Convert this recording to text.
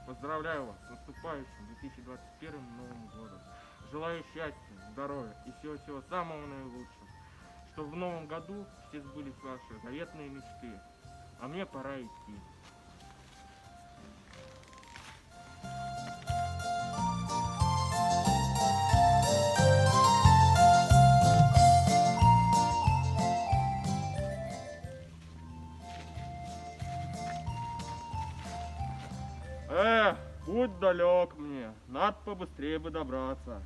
Поздравляю вас с наступающим 2021 Новым годом. Желаю счастья, здоровья и всего-всего самого наилучшего. Чтобы в новом году все сбылись ваши заветные мечты. А мне пора идти. Путь далек мне, надо побыстрее бы добраться.